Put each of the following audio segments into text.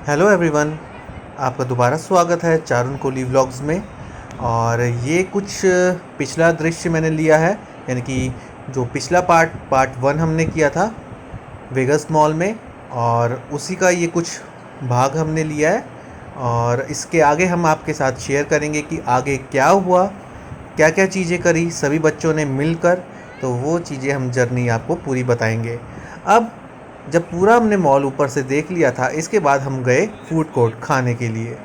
Hello everyone, आपका दोबारा स्वागत है चारुन कोहली व्लॉग्स में। और ये कुछ पिछला दृश्य मैंने लिया है, यानी कि जो पिछला पार्ट वन हमने किया था वेगस मॉल में, और उसी का ये कुछ भाग हमने लिया है। और इसके आगे हम आपके साथ शेयर करेंगे कि आगे क्या हुआ, क्या क्या चीज़ें करी सभी बच्चों ने मिलकर। तो वो चीज़ें हम जर्नी आपको पूरी बताएंगे। अब जब पूरा हमने मॉल ऊपर से देख लिया था, इसके बाद हम गए फूड कोर्ट खाने के लिए।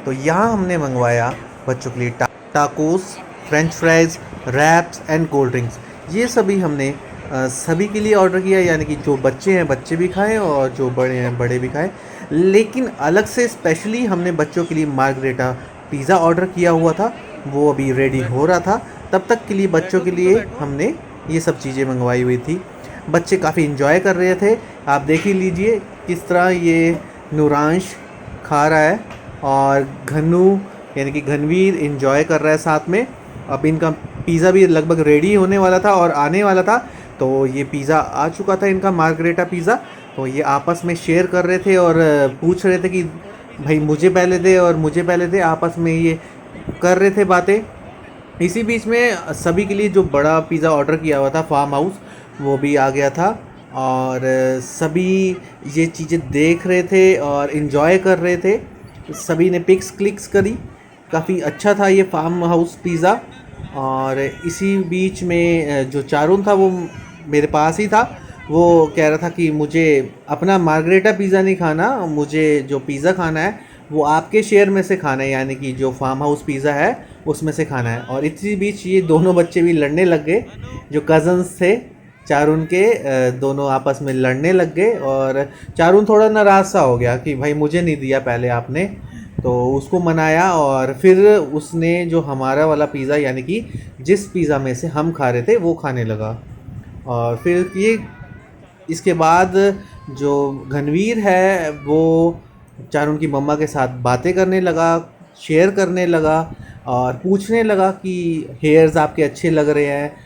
तो यहाँ हमने मंगवाया बच्चों के लिए tacos, French fries, wraps and cold drinks. ये सभी हमने सभी के लिए ऑर्डर किया, यानी कि जो बच्चे हैं बच्चे भी खाएं और जो बड़े हैं बड़े भी खाएं। लेकिन अलग से स्पेशली हमने बच्चों के लिए मार्गरेटा पिज़्ज़ा ऑर्डर किया हुआ था, वो अभी रेडी हो रहा था। तब तक के लिए बच्चों के लिए हमने ये सब चीज़ें मंगवाई हुई थी। बच्चे काफ़ी इन्जॉय कर रहे थे। आप देख ही लीजिए किस तरह ये नूरांश खा रहा है और घनु यानी कि घनवीर इन्जॉय कर रहा है साथ में। अब इनका पिज़्ज़ा भी लगभग रेडी होने वाला था और आने वाला था। तो ये पिज़्ज़ा आ चुका था इनका, मार्गरेटा पिज़्ज़ा। तो ये आपस में शेयर कर रहे थे और पूछ रहे थे कि भाई मुझे पहले दे और मुझे पहले दे, आपस में ये कर रहे थे बातें। इसी बीच में सभी के लिए जो बड़ा पिज़्ज़ा ऑर्डर किया हुआ था फार्म हाउस, वो भी आ गया था। और सभी ये चीज़ें देख रहे थे और इन्जॉय कर रहे थे। सभी ने पिक्स क्लिक्स करी। काफ़ी अच्छा था ये फार्म हाउस पिज़्ज़ा। और इसी बीच में जो चारुन था वो मेरे पास ही था। वो कह रहा था कि मुझे अपना मार्गरेटा पिज़्ज़ा नहीं खाना, मुझे जो पिज़्ज़ा खाना है वो आपके शेयर में से खाना है, यानी कि जो फार्म हाउस पिज़्ज़ा है उसमें से खाना है। और इसी बीच ये दोनों बच्चे भी लड़ने लग गए, जो कज़न्स थे चारुन के। दोनों आपस में लड़ने लग गए और चारुन थोड़ा नाराज़ सा हो गया कि भाई मुझे नहीं दिया पहले आपने। तो उसको मनाया और फिर उसने जो हमारा वाला पिज़्ज़ा, यानी कि जिस पिज़्ज़ा में से हम खा रहे थे, वो खाने लगा। और फिर ये इसके बाद जो घनवीर है वो चारुन की मम्मा के साथ बातें करने लगा, शेयर करने लगा और पूछने लगा कि हेयर्स आपके अच्छे लग रहे हैं।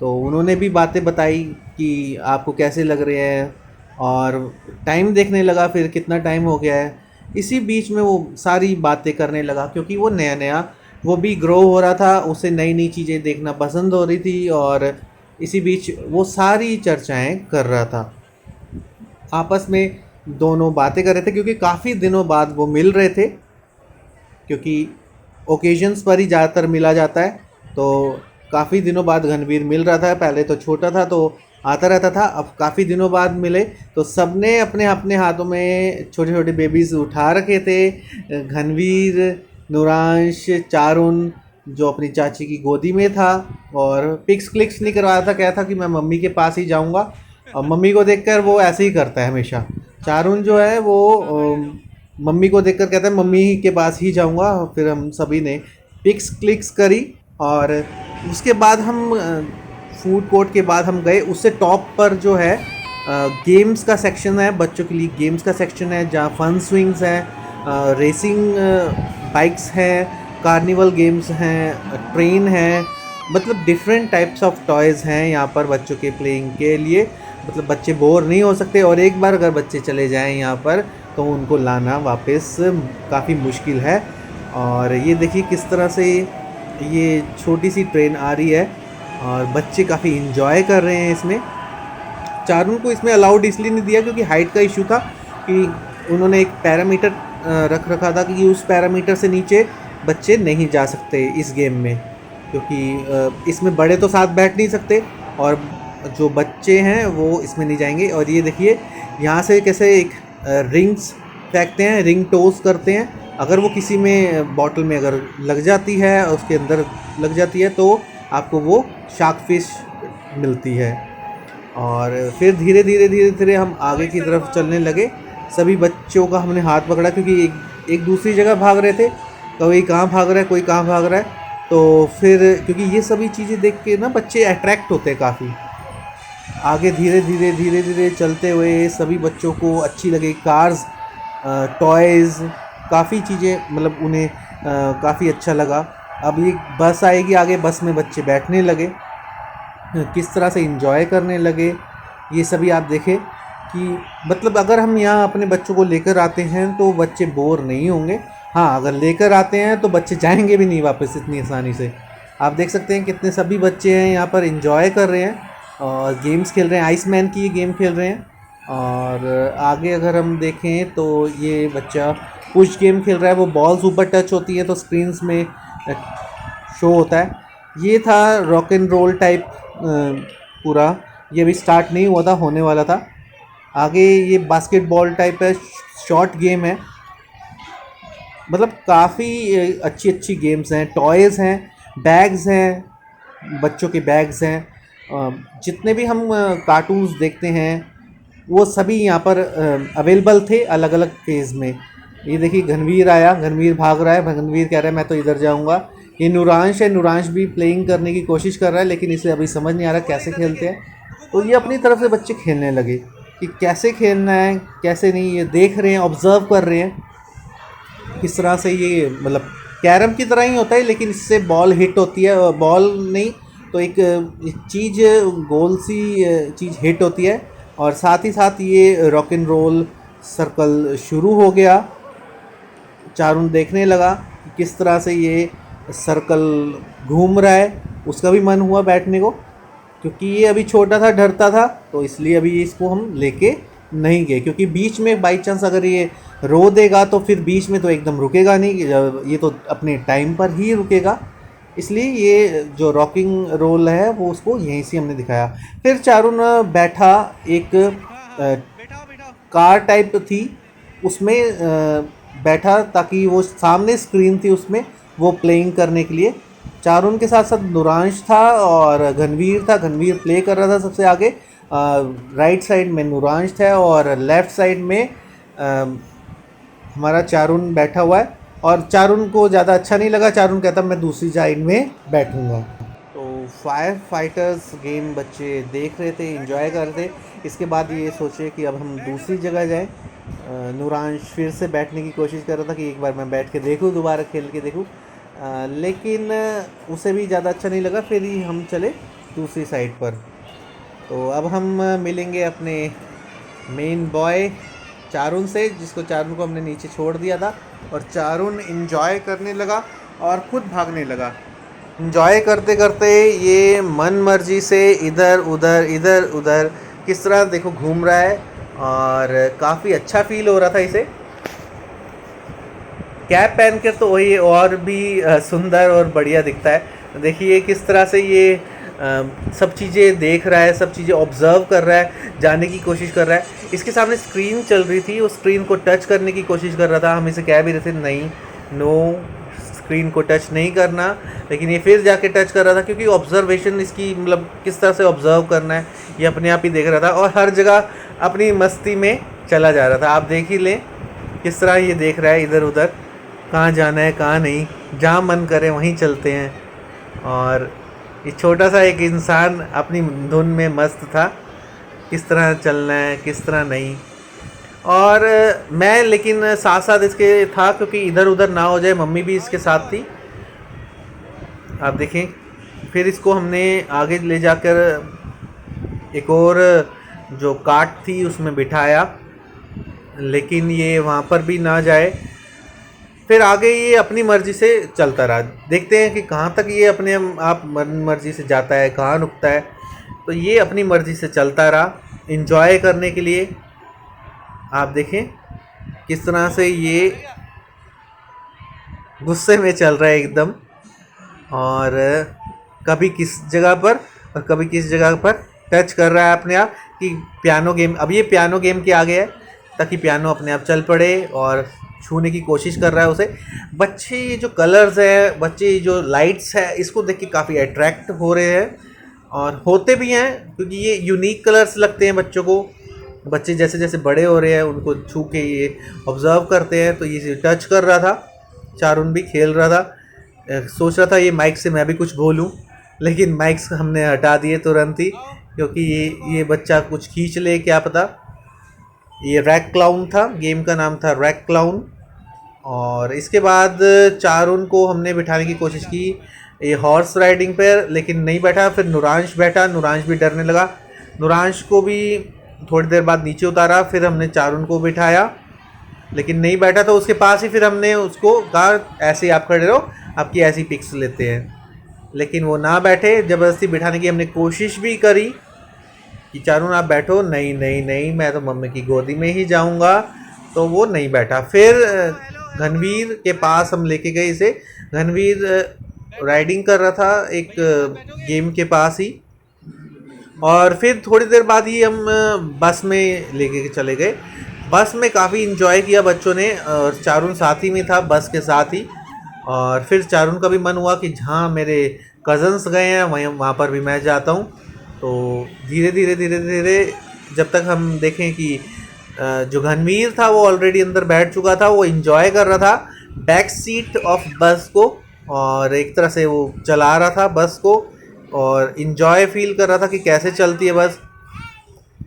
तो उन्होंने भी बातें बताई कि आपको कैसे लग रहे हैं, और टाइम देखने लगा फिर कितना टाइम हो गया है। इसी बीच में वो सारी बातें करने लगा, क्योंकि वो नया नया वो भी ग्रो हो रहा था, उसे नई नई चीज़ें देखना पसंद हो रही थी। और इसी बीच वो सारी चर्चाएं कर रहा था, आपस में दोनों बातें कर रहे थे, क्योंकि काफ़ी दिनों बाद वो मिल रहे थे। क्योंकि ओकेजन्स पर ही ज़्यादातर मिला जाता है। तो काफ़ी दिनों बाद घनवीर मिल रहा था। पहले तो छोटा था तो आता रहता था, अब काफ़ी दिनों बाद मिले तो सबने अपने अपने हाथों में छोटे छोटे बेबीज़ उठा रखे थे। घनवीर, नूरांश, चारुन जो अपनी चाची की गोदी में था, और पिक्स क्लिक्स नहीं करवा रहा था, कहता था कि मैं मम्मी के पास ही जाऊंगा। और मम्मी को देखकर वो ऐसे ही करता है हमेशा। चारुन जो है वो मम्मी को देखकर कहता है मम्मी के पास ही जाऊंगा। फिर हम सभी ने पिक्स क्लिक्स करी। और उसके बाद हम फूड कोर्ट के बाद हम गए उससे टॉप पर, जो है गेम्स का सेक्शन है, बच्चों के लिए गेम्स का सेक्शन है, जहाँ फन स्विंग्स हैं, रेसिंग बाइक्स हैं, कार्निवल गेम्स हैं, ट्रेन है। मतलब डिफरेंट टाइप्स ऑफ टॉयज़ हैं यहाँ पर बच्चों के प्लेइंग के लिए। मतलब बच्चे बोर नहीं हो सकते, और एक बार अगर बच्चे चले जाएं यहाँ पर तो उनको लाना वापस काफ़ी मुश्किल है। और ये देखिए किस तरह से ये छोटी सी ट्रेन आ रही है और बच्चे काफ़ी इन्जॉय कर रहे हैं इसमें। चारुन को इसमें अलाउड इसलिए नहीं दिया क्योंकि हाइट का इशू था, कि उन्होंने एक पैरामीटर रख रखा था कि उस पैरामीटर से नीचे बच्चे नहीं जा सकते इस गेम में, क्योंकि इसमें बड़े तो साथ बैठ नहीं सकते और जो बच्चे हैं वो इसमें नहीं जाएंगे। और ये देखिए यहाँ से कैसे एक रिंग्स फेंकते हैं, रिंग टॉस करते हैं। अगर वो किसी में बॉटल में अगर लग जाती है, उसके अंदर लग जाती है, तो आपको वो शार्क फिश मिलती है। और फिर धीरे धीरे धीरे धीरे हम आगे की तरफ चलने लगे। सभी बच्चों का हमने हाथ पकड़ा, क्योंकि एक दूसरी जगह भाग रहे थे। कोई कहाँ भाग रहा है, कोई कहाँ भाग रहा है। तो फिर क्योंकि ये सभी चीज़ें देख के ना बच्चे अट्रैक्ट होते हैं काफ़ी। आगे धीरे धीरे धीरे धीरे चलते हुए सभी बच्चों को अच्छी लगी कार्स, टॉयज़, काफ़ी चीज़ें, मतलब उन्हें काफ़ी अच्छा लगा। अब ये बस आएगी आगे, बस में बच्चे बैठने लगे, किस तरह से एंजॉय करने लगे, ये सभी आप देखें। कि मतलब अगर हम यहाँ अपने बच्चों को लेकर आते हैं तो बच्चे बोर नहीं होंगे। हाँ, अगर लेकर आते हैं तो बच्चे जाएंगे भी नहीं वापस इतनी आसानी से। आप देख सकते हैं कितने सभी बच्चे हैं यहाँ पर एंजॉय कर रहे हैं और गेम्स खेल रहे हैं। आइसमैन की ये गेम खेल रहे हैं। और आगे अगर हम देखें तो ये बच्चा पुश गेम खेल रहा है। वो बॉल्स ऊपर टच होती है तो स्क्रीन्स में शो होता है। ये था रॉक एंड रोल टाइप पूरा। ये अभी स्टार्ट नहीं हुआ था, होने वाला था। आगे ये बास्केटबॉल टाइप है, शॉर्ट गेम है। मतलब काफ़ी अच्छी अच्छी गेम्स हैं, टॉयज़ हैं, बैग्स हैं, बच्चों के बैग्स हैं। जितने भी हम कार्टून्स देखते हैं वो सभी यहाँ पर अवेलेबल थे अलग अलग फेज़ में। ये देखिए घनवीर आया, घनवीर भाग रहा है, घनवीर कह रहा है मैं तो इधर जाऊँगा। ये नूरांश है, नूरांश भी प्लेइंग करने की कोशिश कर रहा है लेकिन इसे अभी समझ नहीं आ रहा कैसे खेलते हैं। तो ये अपनी तरफ से बच्चे खेलने लगे कि कैसे खेलना है कैसे नहीं, ये देख रहे हैं, ऑब्ज़र्व कर रहे हैं किस तरह से ये मतलब कैरम की तरह ही होता है लेकिन इससे बॉल हिट होती है। बॉल नहीं तो एक चीज़, गोल सी चीज़ हिट होती है और साथ ही साथ ये रॉक एंड रोल सर्कल शुरू हो गया। चारुन देखने लगा कि किस तरह से ये सर्कल घूम रहा है। उसका भी मन हुआ बैठने को, क्योंकि ये अभी छोटा था, डरता था, तो इसलिए अभी इसको हम लेके नहीं गए। क्योंकि बीच में बाई चांस अगर ये रो देगा तो फिर बीच में तो एकदम रुकेगा नहीं, ये तो अपने टाइम पर ही रुकेगा। इसलिए ये जो रॉकिंग रोल है वो उसको यहीं से हमने दिखाया। फिर चारुन बैठा, एक कार टाइप थी उसमें बैठा ताकि वो सामने स्क्रीन थी उसमें वो प्लेइंग करने के लिए। चारुन के साथ साथ नूरांश था और घनवीर था। घनवीर प्ले कर रहा था सबसे आगे। राइट साइड में नूरांश था और लेफ़्ट साइड में हमारा चारुन बैठा हुआ है। और चारुन को ज़्यादा अच्छा नहीं लगा। चारुन कहता मैं दूसरी साइड में बैठूंगा। तो फायर फाइटर्स गेम बच्चे देख रहे थे, एंजॉय कर रहे थे। इसके बाद ये सोचे कि अब हम दूसरी जगह जाएं। नूरांश फिर से बैठने की कोशिश कर रहा था कि एक बार मैं बैठ के देखूं, दोबारा खेल के देखूं, लेकिन उसे भी ज़्यादा अच्छा नहीं लगा। फिर ही हम चले दूसरी साइड पर। तो अब हम मिलेंगे अपने मेन बॉय चारुन से, जिसको चारुन को हमने नीचे छोड़ दिया था। और चारुन एंजॉय करने लगा और खुद भागने लगा। एंजॉय करते करते ये मन मर्जी से इधर उधर किस तरह देखो घूम रहा है और काफ़ी अच्छा फील हो रहा था इसे। कैप पहन कर तो वही और भी सुंदर और बढ़िया दिखता है। देखिए किस तरह से ये सब चीज़ें देख रहा है, सब चीज़ें ऑब्ज़र्व कर रहा है, जानने की कोशिश कर रहा है। इसके सामने स्क्रीन चल रही थी, उस स्क्रीन को टच करने की कोशिश कर रहा था। हम इसे कह भी रहे थे नहीं, नो, स्क्रीन को टच नहीं करना, लेकिन ये फिर जाके टच कर रहा था क्योंकि ऑब्जर्वेशन इसकी मतलब किस तरह से ऑब्ज़र्व करना है ये अपने आप ही देख रहा था और हर जगह अपनी मस्ती में चला जा रहा था। आप देख ही लें किस तरह ये देख रहा है इधर उधर, कहाँ जाना है कहाँ नहीं, जहाँ मन करे वहीं चलते हैं। और ये छोटा सा एक इंसान अपनी धुन में मस्त था, किस तरह चलना है किस तरह नहीं। और मैं लेकिन साथ साथ इसके था क्योंकि इधर उधर ना हो जाए, मम्मी भी इसके साथ थी। आप देखें फिर इसको हमने आगे ले जाकर एक और जो काट थी उसमें बिठाया, लेकिन ये वहाँ पर भी ना जाए। फिर आगे ये अपनी मर्ज़ी से चलता रहा। देखते हैं कि कहाँ तक ये अपने आप मर्ज़ी से जाता है, कहाँ रुकता है। तो ये अपनी मर्ज़ी से चलता रहा एंजॉय करने के लिए। आप देखें किस तरह से ये गुस्से में चल रहा है एकदम, और कभी किस जगह पर और कभी किस जगह पर टच कर रहा है अपने आप कि पियानो गेम। अब ये पियानो गेम के आगे है ताकि पियानो अपने आप चल पड़े और छूने की कोशिश कर रहा है उसे। बच्चे ये जो कलर्स है, बच्चे ये जो लाइट्स है, इसको देख के काफ़ी अट्रैक्ट हो रहे हैं और होते भी हैं क्योंकि ये यूनिक कलर्स लगते हैं बच्चों को। बच्चे जैसे जैसे बड़े हो रहे हैं उनको छू के ये ऑब्ज़र्व करते हैं। तो ये टच कर रहा था, चारुन भी खेल रहा था, सोच रहा था ये माइक से मैं भी कुछ बोलूं, लेकिन माइक्स हमने हटा दिए तुरंत ही क्योंकि ये बच्चा कुछ खींच ले क्या पता। ये रैक क्लाउन था, गेम का नाम था रैक क्लाउन। और इसके बाद चारुन को हमने बिठाने की कोशिश की ये हॉर्स राइडिंग पर, लेकिन नहीं बैठा। फिर नूरांश बैठा, नूरांश भी डरने लगा। नूरांश को भी थोड़ी देर बाद नीचे उतारा, फिर हमने चारुन को बिठाया, लेकिन नहीं बैठा तो उसके पास ही फिर हमने उसको कहा ऐसे ही आप खड़े रहो, आपकी ऐसी पिक्स लेते हैं। लेकिन वो ना बैठे, ज़बरदस्ती बिठाने की हमने कोशिश भी करी कि चारुन आप बैठो, नहीं नहीं नहीं मैं तो मम्मी की गोदी में ही जाऊंगा, तो वो नहीं बैठा। फिर घनवीर के पास हम लेके गए इसे। घनवीर राइडिंग कर रहा था एक गेम के पास ही, और फिर थोड़ी देर बाद ही हम बस में लेके चले गए। बस में काफ़ी इन्जॉय किया बच्चों ने, और चारुन साथ ही में था बस के साथ ही। और फिर चारुन का भी मन हुआ कि जहाँ मेरे कज़न्स गए हैं वहाँ पर भी मैं जाता हूँ। तो धीरे धीरे धीरे धीरे जब तक हम देखें कि जो घनवीर था वो ऑलरेडी अंदर बैठ चुका था, वो इन्जॉय कर रहा था बैक सीट ऑफ बस को, और एक तरह से वो चला रहा था बस को, और इन्जॉय फील कर रहा था कि कैसे चलती है बस,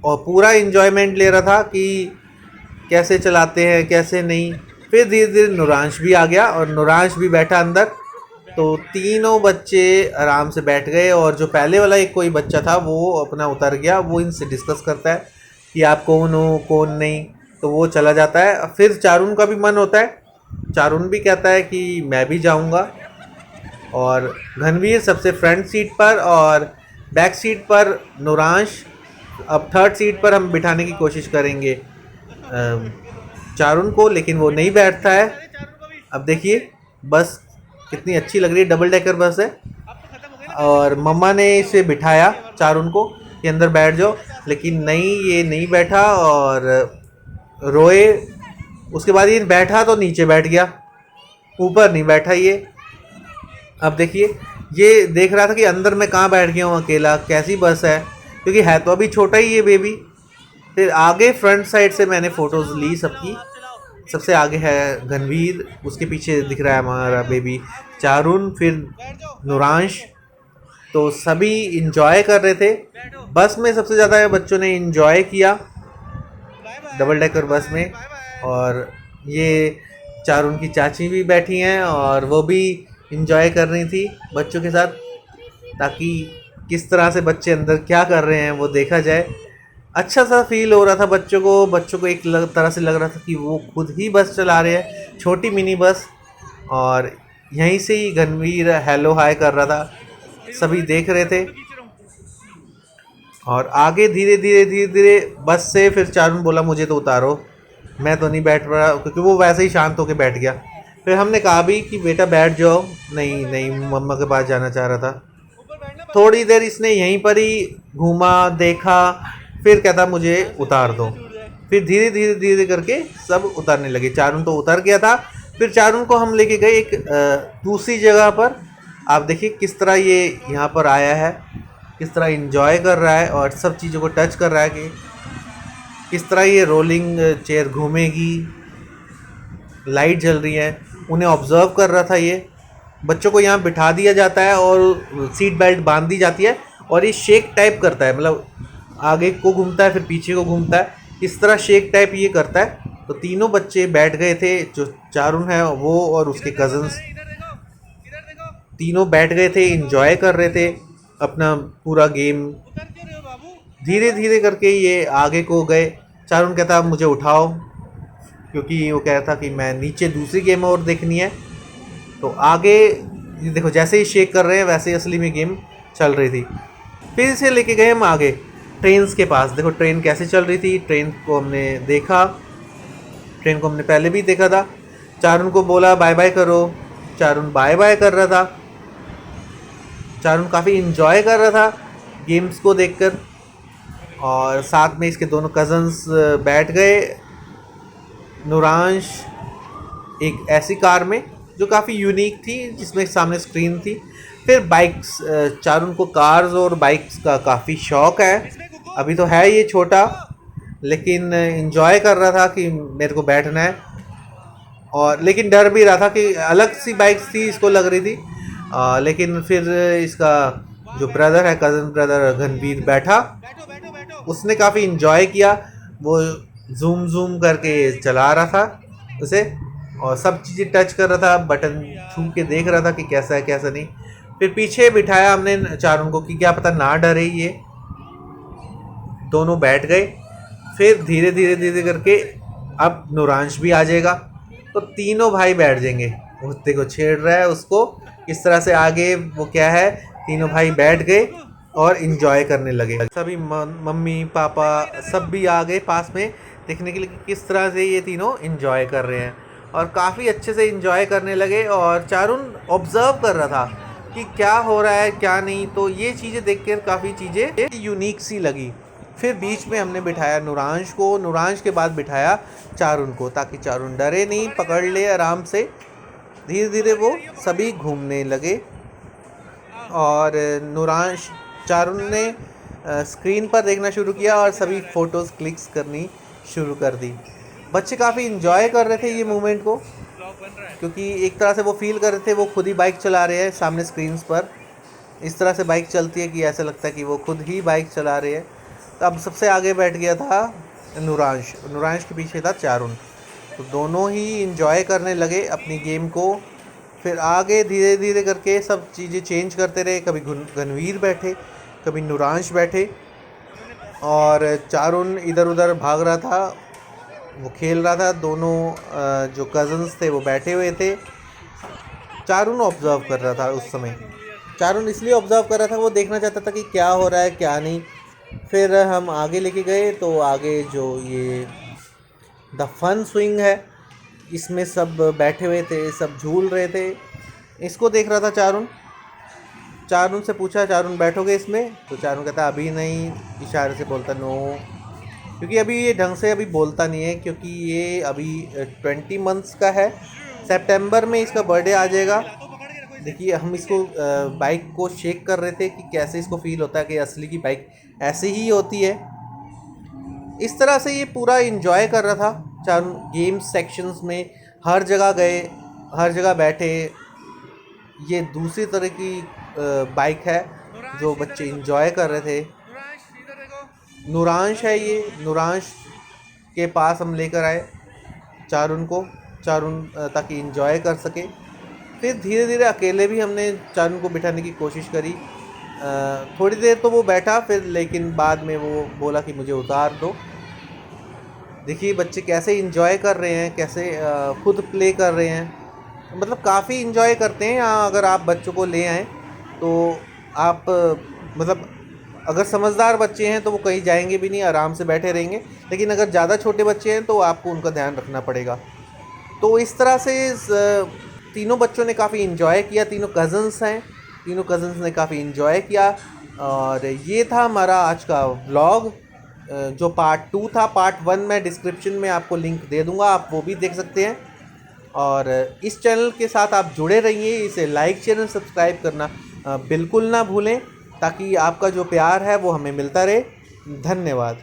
और पूरा इन्जॉयमेंट ले रहा था कि कैसे चलाते हैं कैसे नहीं। फिर धीरे धीरे नूरांश भी आ गया और नूरांश भी बैठा अंदर, तो तीनों बच्चे आराम से बैठ गए। और जो पहले वाला एक कोई बच्चा था वो अपना उतर गया, वो इनसे डिस्कस करता है कि आप कौन हो कौन नहीं, तो वो चला जाता है। फिर चारुन का भी मन होता है, चारुन भी कहता है कि मैं भी जाऊंगा। और घनवीर सबसे फ्रंट सीट पर और बैक सीट पर नूरांश। अब थर्ड सीट पर हम बिठाने की कोशिश करेंगे चारुन को, लेकिन वो नहीं बैठता है। अब देखिए बस कितनी अच्छी लग रही है, डबल डेकर बस है, और मम्मा ने इसे बिठाया चारुन को कि अंदर बैठ जाओ, लेकिन नहीं ये नहीं बैठा और रोए। उसके बाद ये बैठा तो नीचे बैठ गया, ऊपर नहीं बैठा ये। अब देखिए ये देख रहा था कि अंदर मैं कहाँ बैठ गया हूँ अकेला, कैसी बस है, क्योंकि है तो अभी छोटा ही ये बेबी। फिर आगे फ्रंट साइड से मैंने फ़ोटोज़ ली सबकी। सबसे आगे है घनवीर, उसके पीछे दिख रहा है हमारा बेबी चारुन, फिर नूरांश। तो सभी इंजॉय कर रहे थे बस में। सबसे ज़्यादा बच्चों ने इंजॉय किया डबल डेकर बस में। और ये चारुन की चाची भी बैठी हैं और वो भी इंजॉय कर रही थी बच्चों के साथ, ताकि किस तरह से बच्चे अंदर क्या कर रहे हैं वो देखा जाए। अच्छा सा फील हो रहा था बच्चों को एक तरह से लग रहा था कि वो खुद ही बस चला रहे हैं, छोटी मिनी बस। और यहीं से ही घनवीर हेलो हाय कर रहा था, सभी देख रहे थे। और आगे धीरे धीरे धीरे धीरे बस से फिर चारुन बोला मुझे तो उतारो, मैं तो नहीं बैठ रहा, क्योंकि वो वैसे ही शांत होकर बैठ गया। फिर हमने कहा भी कि बेटा बैठ जाओ, नहीं नहीं मम्मा के पास जाना चाह रहा था। थोड़ी देर इसने यहीं पर ही घूमा देखा, फिर कहता मुझे उतार दो। फिर धीरे धीरे धीरे करके सब उतरने लगे। चारुन तो उतर गया था। फिर चारुन को हम लेके गए एक दूसरी जगह पर। आप देखिए किस तरह ये यहाँ पर आया है, किस तरह एंजॉय कर रहा है और सब चीज़ों को टच कर रहा है कि किस तरह ये रोलिंग चेयर घूमेगी, लाइट जल रही है, उन्हें ऑब्जर्व कर रहा था। ये बच्चों को यहाँ बिठा दिया जाता है और सीट बेल्ट बांध दी जाती है, और ये शेक टाइप करता है, मतलब आगे को घूमता है फिर पीछे को घूमता है, इस तरह शेक टाइप ये करता है। तो तीनों बच्चे बैठ गए थे, जो चारुन है वो और उसके कज़न्स, तीनों बैठ गए थे, एंजॉय कर रहे थे अपना पूरा गेम। धीरे धीरे करके ये आगे को गए। चारुन कहता अब मुझे उठाओ, क्योंकि वो कह रहा था कि मैं नीचे दूसरी गेम और देखनी है। तो आगे देखो जैसे ही शेक कर रहे हैं वैसे ही असली में गेम चल रही थी। फिर से लेके गए हम आगे ट्रेन के पास। देखो ट्रेन कैसे चल रही थी, ट्रेन को हमने देखा, ट्रेन को हमने पहले भी देखा था। चारुन को बोला बाय बाय करो, चारुन बाय बाय कर रहा था। चारुन काफ़ी इन्जॉय कर रहा था गेम्स को देखकर। और साथ में इसके दोनों कज़न्स बैठ गए। नूरांश एक ऐसी कार में जो काफ़ी यूनिक थी, जिसमें सामने स्क्रीन थी। फिर बाइक्स, चारुन को कार्स और बाइक्स का काफ़ी शौक़ है। अभी तो है ये छोटा, लेकिन इन्जॉय कर रहा था कि मेरे को बैठना है। और लेकिन डर भी रहा था कि अलग सी बाइक्स थी इसको लग रही थी। लेकिन फिर इसका जो ब्रदर है, कज़न ब्रदर घनवीर बैठा, उसने काफ़ी इन्जॉय किया। वो जूम जूम करके चला रहा था उसे, और सब चीज़ें टच कर रहा था, बटन छू के देख रहा था कि कैसा है कैसा नहीं। फिर पीछे बिठाया हमने चारुन को कि क्या पता ना डरे ये। दोनों बैठ गए फिर धीरे धीरे धीरे करके अब नूरांश भी आ जाएगा, तो तीनों भाई बैठ जाएंगे। कुत्ते को छेड़ रहा है उसको, इस तरह से आगे वो क्या है, तीनों भाई बैठ गए और इन्जॉय करने लगे। सभी मम्मी पापा सब भी आ गए पास में देखने के लिए कि किस तरह से ये तीनों इन्जॉय कर रहे हैं, और काफ़ी अच्छे से इन्जॉय करने लगे। और चारुन ऑब्ज़र्व कर रहा था कि क्या हो रहा है क्या नहीं, तो ये चीज़ें देख कर काफ़ी चीज़ें यूनिक सी लगी। फिर बीच में हमने बिठाया नूरांश को, नूरांश के बाद बिठाया चारुन को, ताकि चारुन डरे नहीं, पकड़ ले आराम से। धीरे धीरे वो सभी घूमने लगे और नूरांश चारुन ने स्क्रीन पर देखना शुरू किया और सभी फ़ोटोज़ क्लिक्स करनी शुरू कर दी। बच्चे काफ़ी इन्जॉय कर रहे थे ये मोमेंट को, क्योंकि एक तरह से वो फील कर रहे थे वो खुद ही बाइक चला रहे हैं सामने स्क्रीन्स पर। इस तरह से बाइक चलती है कि ऐसा लगता है कि वो खुद ही बाइक चला रहे हैं। तो अब सबसे आगे बैठ गया था नूरांश, नूरांश के पीछे था चारुन। तो दोनों ही इन्जॉय करने लगे अपनी गेम को। फिर आगे धीरे धीरे करके सब चीज़ें चेंज करते रहे, कभी गनवीर बैठे, कभी नूरांश बैठे, और चारुन इधर उधर भाग रहा था, वो खेल रहा था। दोनों जो कज़न्स थे वो बैठे हुए थे। चारुन ऑब्ज़र्व कर रहा था उस समय। चारुन इसलिए ऑब्ज़र्व कर रहा था, वो देखना चाहता था कि क्या हो रहा है क्या नहीं। फिर हम आगे लेके गए, तो आगे जो ये द फन स्विंग है, इसमें सब बैठे हुए थे, सब झूल रहे थे। इसको देख रहा था चारुन। चारुन से पूछा, चारुन बैठोगे इसमें? तो चारुन कहता अभी नहीं, इशारे से बोलता नो, क्योंकि अभी ये ढंग से अभी बोलता नहीं है, क्योंकि ये अभी 20 मंथ्स का है। सितंबर में इसका बर्थडे आ जाएगा। देखिए हम इसको बाइक को शेक कर रहे थे कि कैसे इसको फील होता है कि असली की बाइक ऐसे ही होती है। इस तरह से ये पूरा इन्जॉय कर रहा था। चारुन गेम्स सेक्शंस में हर जगह गए, हर जगह बैठे। ये दूसरी तरह की बाइक है जो बच्चे इन्जॉय कर रहे थे। नूरांश है ये, नूरांश के पास हम लेकर आए चारुन को, चारुन ताकि इन्जॉय कर सके। फिर धीरे धीरे अकेले भी हमने चारुन को बिठाने की कोशिश करी। थोड़ी देर तो वो बैठा, फिर लेकिन बाद में वो बोला कि मुझे उतार दो। देखिए बच्चे कैसे इन्जॉय कर रहे हैं, कैसे खुद प्ले कर रहे हैं, मतलब काफ़ी इन्जॉय करते हैं। अगर आप बच्चों को ले आएँ तो आप मतलब अगर समझदार बच्चे हैं तो वो कहीं जाएंगे भी नहीं, आराम से बैठे रहेंगे। लेकिन अगर ज़्यादा छोटे बच्चे हैं तो आपको उनका ध्यान रखना पड़ेगा। तो इस तरह से तीनों बच्चों ने काफ़ी इन्जॉय किया। तीनों कज़न्स हैं, तीनों कज़न्स ने काफ़ी इन्जॉय किया। और ये था हमारा आज का व्लॉग, जो पार्ट 2 था। पार्ट 1 मैं डिस्क्रिप्शन में आपको लिंक दे दूँगा, आप वो भी देख सकते हैं। और इस चैनल के साथ आप जुड़े रहिए, इसे लाइक चैनल सब्सक्राइब करना बिल्कुल ना भूलें, ताकि आपका जो प्यार है वो हमें मिलता रहे। धन्यवाद।